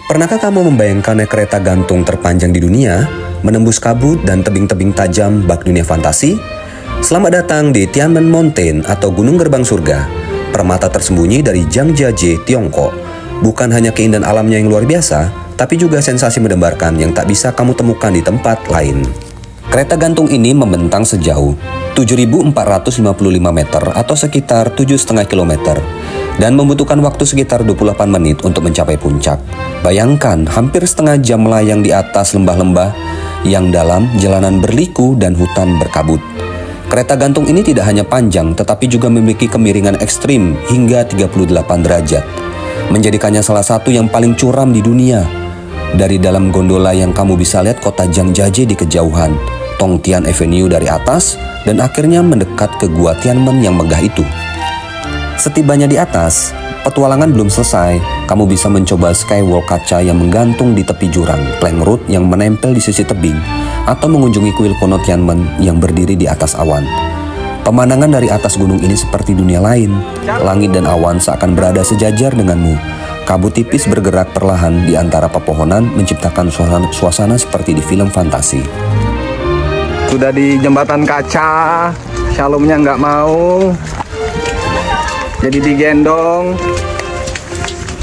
Pernahkah kamu membayangkan naik kereta gantung terpanjang di dunia, menembus kabut dan tebing-tebing tajam bak dunia fantasi? Selamat datang di Tianmen Mountain atau Gunung Gerbang Surga, permata tersembunyi dari Zhangjiajie, Tiongkok. Bukan hanya keindahan alamnya yang luar biasa, tapi juga sensasi mendebarkan yang tak bisa kamu temukan di tempat lain. Kereta gantung ini membentang sejauh 7.455 meter atau sekitar 7,5 km dan membutuhkan waktu sekitar 28 menit untuk mencapai puncak. Bayangkan hampir setengah jam melayang di atas lembah-lembah yang dalam, jalanan berliku dan hutan berkabut. Kereta gantung ini tidak hanya panjang tetapi juga memiliki kemiringan ekstrim hingga 38 derajat, menjadikannya salah satu yang paling curam di dunia. Dari dalam gondola yang kamu bisa lihat kota Zhangjiajie di kejauhan, Tongtian Avenue dari atas, dan akhirnya mendekat ke Gua Tianmen yang megah itu. Setibanya di atas, petualangan belum selesai. Kamu bisa mencoba skywalk kaca yang menggantung di tepi jurang, plank road yang menempel di sisi tebing, atau mengunjungi kuil kuno Tianmen yang berdiri di atas awan. Pemandangan dari atas gunung ini seperti dunia lain. Langit dan awan seakan berada sejajar denganmu. Kabut tipis bergerak perlahan di antara pepohonan menciptakan suasana seperti di film fantasi. Sudah di jembatan kaca, Shalomnya nggak mau. Jadi digendong.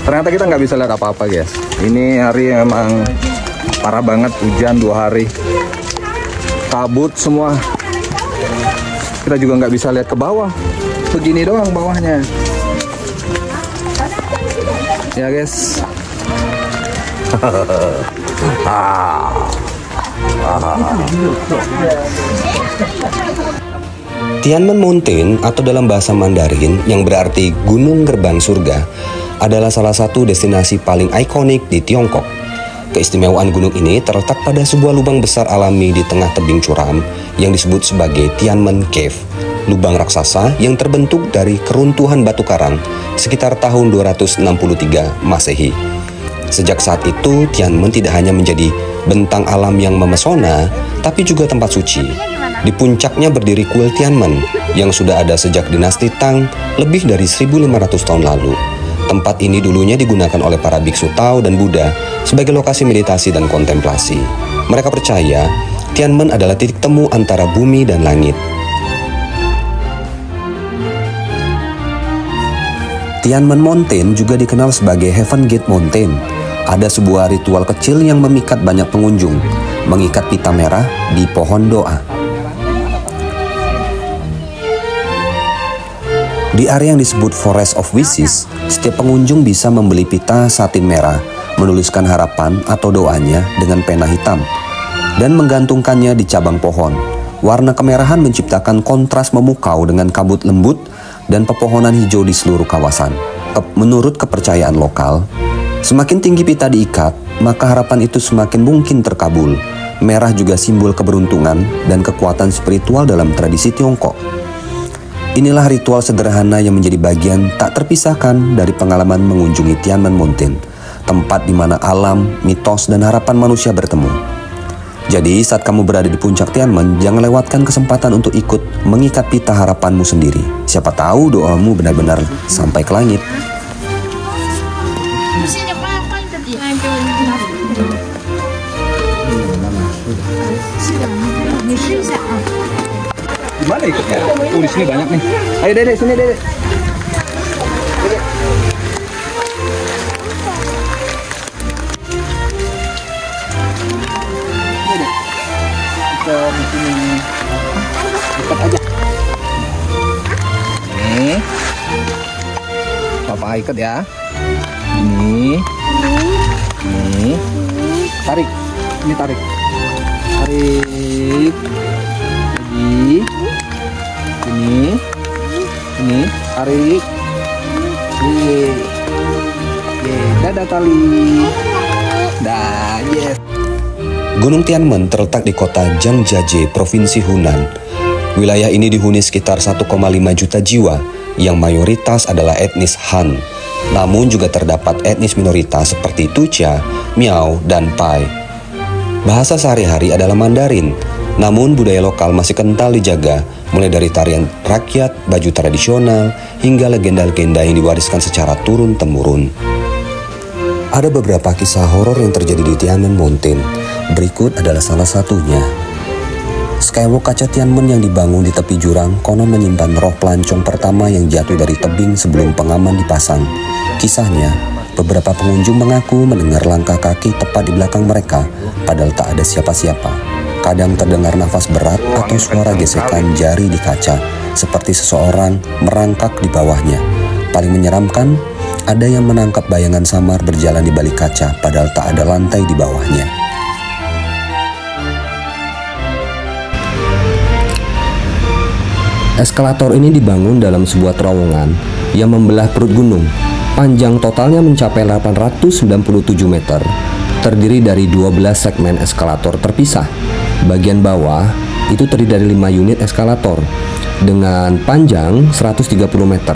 Ternyata kita nggak bisa lihat apa-apa, guys. Ini hari memang parah banget, hujan 2 hari. Kabut semua. Kita juga nggak bisa lihat ke bawah. Begini doang bawahnya. Ya, guys. Tianmen Mountain atau dalam bahasa Mandarin yang berarti Gunung Gerbang Surga adalah salah satu destinasi paling ikonik di Tiongkok. Keistimewaan gunung ini terletak pada sebuah lubang besar alami di tengah tebing curam yang disebut sebagai Tianmen Cave, lubang raksasa yang terbentuk dari keruntuhan batu karang sekitar tahun 263 Masehi. Sejak saat itu, Tianmen tidak hanya menjadi bentang alam yang memesona, tapi juga tempat suci. Di puncaknya berdiri kuil Tianmen yang sudah ada sejak dinasti Tang lebih dari 1.500 tahun lalu. Tempat ini dulunya digunakan oleh para biksu Tao dan Buddha sebagai lokasi meditasi dan kontemplasi. Mereka percaya Tianmen adalah titik temu antara bumi dan langit. Tianmen Mountain juga dikenal sebagai Heaven Gate Mountain. Ada sebuah ritual kecil yang memikat banyak pengunjung, mengikat pita merah di pohon doa. Di area yang disebut Forest of Wishes, setiap pengunjung bisa membeli pita satin merah, menuliskan harapan atau doanya dengan pena hitam, dan menggantungkannya di cabang pohon. Warna kemerahan menciptakan kontras memukau dengan kabut lembut dan pepohonan hijau di seluruh kawasan. Menurut kepercayaan lokal, semakin tinggi pita diikat, maka harapan itu semakin mungkin terkabul. Merah juga simbol keberuntungan dan kekuatan spiritual dalam tradisi Tiongkok. Inilah ritual sederhana yang menjadi bagian tak terpisahkan dari pengalaman mengunjungi Tianmen Mountain, tempat di mana alam, mitos, dan harapan manusia bertemu. Jadi, saat kamu berada di puncak Tianmen, jangan lewatkan kesempatan untuk ikut mengikat pita harapanmu sendiri. Siapa tahu doamu benar-benar sampai ke langit. Gimana ikutnya? Oh, di sini banyak nih. Ayo, Dede, sini, Dede. Dede. Dede. Kita di sini. Dekat aja. Nih. Papa ikat ya. Ini. Nih. Tarik. Ini tarik. Tarik. Ini tarik. Dadah tali. Dah, yes. Gunung Tianmen terletak di kota Zhangjiajie, Provinsi Hunan. Wilayah ini dihuni sekitar 1,5 juta jiwa yang mayoritas adalah etnis Han. Namun juga terdapat etnis minoritas seperti Tucha, Miao, dan Pai. Bahasa sehari-hari adalah Mandarin. Namun budaya lokal masih kental dijaga, mulai dari tarian rakyat, baju tradisional, hingga legenda-legenda yang diwariskan secara turun-temurun. Ada beberapa kisah horor yang terjadi di Tianmen Mountain. Berikut adalah salah satunya. Skywalk kaca Tianmen yang dibangun di tepi jurang konon menyimpan roh pelancong pertama yang jatuh dari tebing sebelum pengaman dipasang. Kisahnya, beberapa pengunjung mengaku mendengar langkah kaki tepat di belakang mereka, padahal tak ada siapa-siapa. Kadang terdengar nafas berat atau suara gesekan jari di kaca, seperti seseorang merangkak di bawahnya. Paling menyeramkan, ada yang menangkap bayangan samar berjalan di balik kaca, padahal tak ada lantai di bawahnya. Eskalator ini dibangun dalam sebuah terowongan yang membelah perut gunung. Panjang totalnya mencapai 897 meter, terdiri dari 12 segmen eskalator terpisah. Bagian bawah itu terdiri dari 5 unit eskalator dengan panjang 130 meter.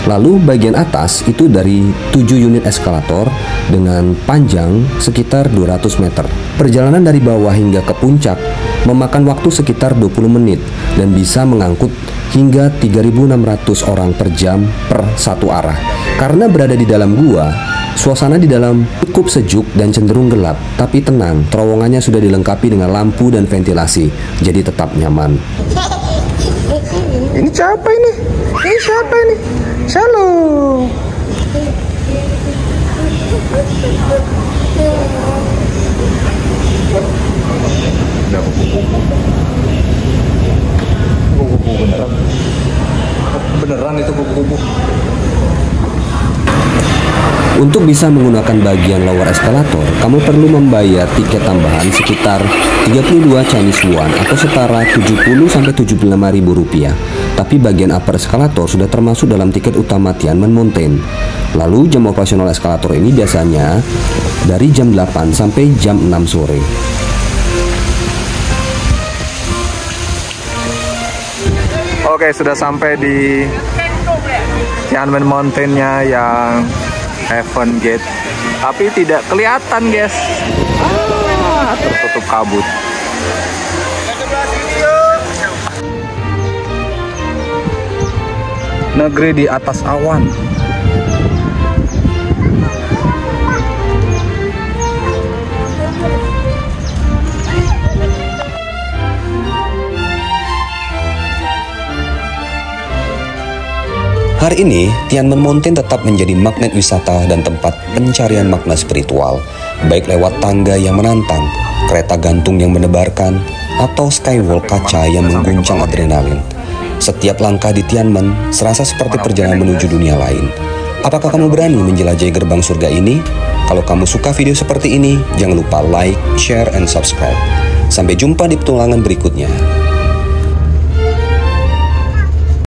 Lalu bagian atas itu dari 7 unit eskalator dengan panjang sekitar 200 meter. Perjalanan dari bawah hingga ke puncak memakan waktu sekitar 20 menit dan bisa mengangkut hingga 3.600 orang per jam per satu arah. Karena berada di dalam gua, suasana di dalam cukup sejuk dan cenderung gelap, tapi tenang, terowongannya sudah dilengkapi dengan lampu dan ventilasi, jadi tetap nyaman. Ini siapa ini? Ini siapa ini? Shalom. Udah kupu-kupu beneran. Beneran itu kupu-kupu. Untuk bisa menggunakan bagian lower eskalator, kamu perlu membayar tiket tambahan sekitar 32 Chinese Yuan atau setara 70-75 ribu rupiah. Tapi bagian upper eskalator sudah termasuk dalam tiket utama Tianmen Mountain. Lalu jam operasional eskalator ini biasanya dari jam 8 sampai jam 6 sore. Oke, sudah sampai di Tianmen Mountain-nya yang Heaven Gate, tapi tidak kelihatan, guys. Tertutup kabut. Negeri di atas awan. Hari ini, Tianmen Mountain tetap menjadi magnet wisata dan tempat pencarian makna spiritual, baik lewat tangga yang menantang, kereta gantung yang mendebarkan, atau skywalk kaca yang mengguncang adrenalin. Setiap langkah di Tianmen serasa seperti perjalanan menuju dunia lain. Apakah kamu berani menjelajahi gerbang surga ini? Kalau kamu suka video seperti ini, jangan lupa like, share, and subscribe. Sampai jumpa di petualangan berikutnya.